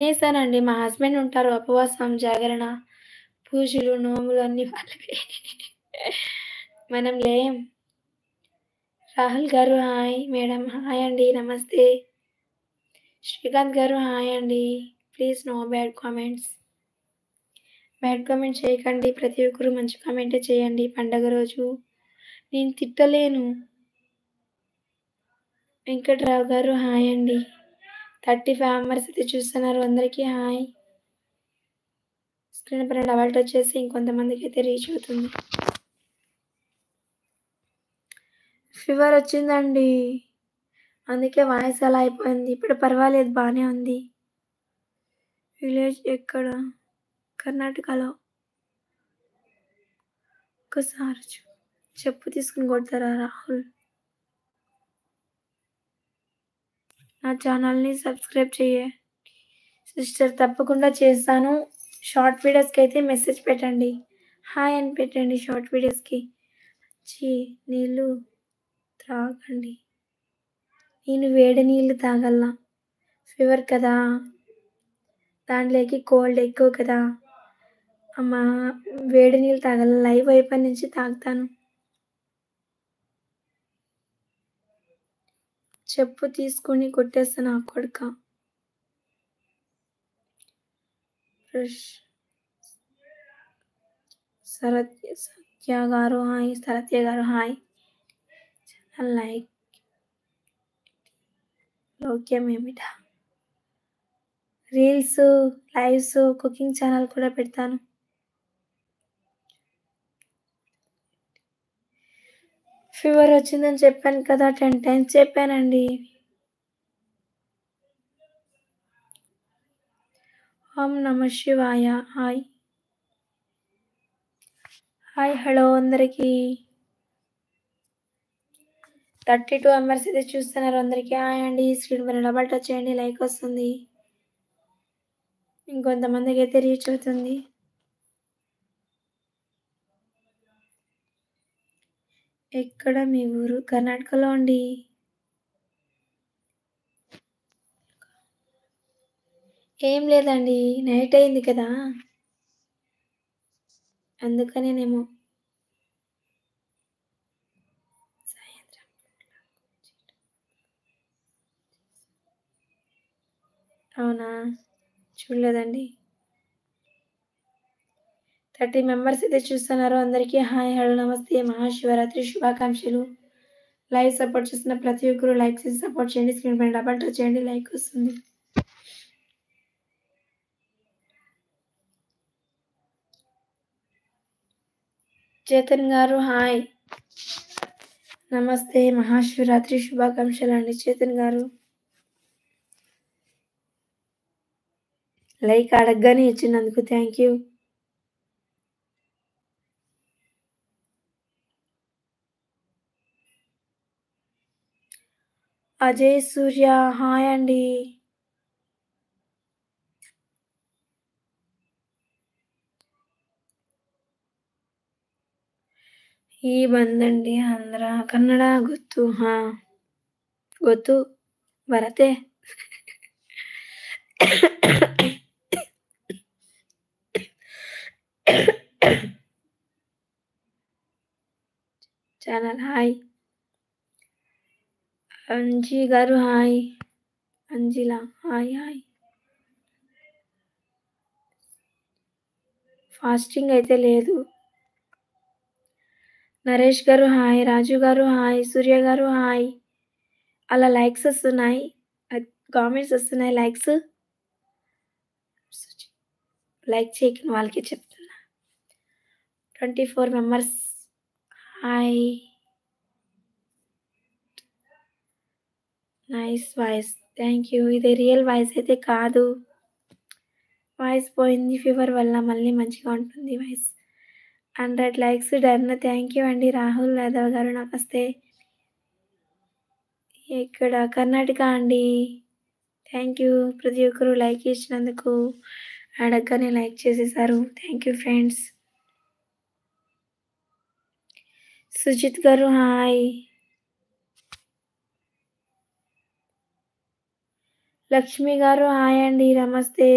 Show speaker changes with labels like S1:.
S1: చేశానండి. మా హస్బెండ్ ఉంటారు. ఉపవాసం, జాగరణ, పూజలు, నోములు అన్నీ వాళ్ళవే. మనం లేం. రాహుల్ గారు హాయ్. మేడం హాయ్ అండి. నమస్తే. శ్రీకాంత్ గారు హాయ్ అండి. Please no bad comments. Bad comment చేయకండి. ప్రతి ఒక్కరు మంచి కామెంటే చేయండి పండగ రోజు. నేను తిట్టలేను. వెంకట్రావు గారు హాయ్ అండి. 35 మెంబర్స్ అయితే చూస్తున్నారు. అందరికీ హాయ్. స్క్రీన్ పైన డబల్ టచ్ చేసి ఇంకొంతమందికైతే రీచ్ అవుతుంది. ఫీవర్ వచ్చిందండి. అందుకే వాయిస్ అలా అయిపోయింది. ఇప్పుడు పర్వాలేదు బానే ఉంది. విలేజ్ ఎక్కడ? కర్ణాటకలో. ఒక్కసారి చెప్పు తీసుకొని కొడతారా రాహుల్? నా ఛానల్‌ని సబ్స్క్రైబ్ చెయ్యే. సిస్టర్ తప్పకుండా చేస్తాను. షార్ట్ వీడియోస్‌కి అయితే మెసేజ్ పెట్టండి. హాయ్ అని పెట్టండి షార్ట్ వీడియోస్‌కి. ఛీ! నీళ్ళు త్రాగండి. నేను వేడి నీళ్ళు తాగల్లా. ఫీవర్ కదా! దాంట్లోకి కోల్డ్ ఎక్కువ కదా! అమ్మా! వేడి నీళ్ళు తాగాల. లైవ్ అయిపోయి నుంచి తాగుతాను. చెప్పు తీసుకొని కొట్టేస్తా నా కొడకా. ఫ్రెష్ సత్య గారు హాయ్. సత్య గారు హాయ్. లైక్ లౌక్యం ఏమిటా? రీల్స్, లైవ్స్, కుకింగ్ ఛానల్ కూడా పెడతాను. ఫీవర్ వచ్చిందని చెప్పాను కదా 10 టైమ్స్ చెప్పానండి. ఓం నమః శివాయ హాయ్. హాయ్ హలో అందరికీ. 32 మెంబర్స్ అయితే చూస్తున్నారు. అందరికీ హాయ్ అండి. స్క్రీన్ పైన డబల్ టచ్ చేయండి లైక్ వస్తుంది. ఇంకొంతమందికి అయితే రీచ్ అవుతుంది. ఎక్కడ మీ ఊరు? కర్ణాటకలో అండి. ఏం లేదండి. నైట్ అయింది కదా! అందుకనేనేమో. సాయంత్రం అవునా? చూడలేదండి. 30 మెంబర్స్ అయితే చూస్తున్నారు. అందరికీ హాయ్ హలో నమస్తే. మహాశివరాత్రి శుభాకాంక్షలు. లైవ్ సపోర్ట్ చేస్తున్న ప్రతి ఒక్కరు లైక్ చేసి సపోర్ట్ చేయండి. స్క్రీన్ పైన డబల్ టచ్ చేయండి లైక్ వస్తుంది. చేతన్ గారు హాయ్. నమస్తే. మహాశివరాత్రి శుభాకాంక్షలు అండి చేతన్ గారు. లైక్ అడగగానే ఇచ్చినందుకు thank you. Ajay Surya hi అండి. ಈ ಬಂದಂಡಿ ಆಂಧ್ರ ಕನ್ನಡ ಗೊತ್ತು ಹಾ ಗೊತ್ತು ಬರತ್ತೆ. Channel hi. అంజీ గారు హాయ్. అంజిలా హాయ్ హాయ్. ఫాస్టింగ్ అయితే లేదు. నరేష్ గారు హాయ్. రాజు గారు హాయ్. సూర్య గారు హాయ్. అలా లైక్స్ వస్తున్నాయి. కామెంట్స్ వస్తున్నాయి లైక్స్. లైక్ చేయకని వాళ్ళకి చెప్తున్నా. 24 members hi. Nice voice thank you. ఇది రియల్ వాయిస్ అయితే కాదు. వాయిస్ పోయింది ఫీవర్ వల్ల. మళ్ళీ మంచిగా ఉంటుంది voice. 100 likes done. Thank you అండి రాహుల్ యాదవ్ గారు. నమస్తే. ఇక్కడ కర్ణాటక అండి. Thank you. ప్రతి ఒక్కరు లైక్ ఇచ్చినందుకు అడగగానే లైక్ చేసేసారు. Thank you friends. సుజిత్ గారు హాయ్. లక్ష్మి గారు హాయ్ అండి. నమస్తే.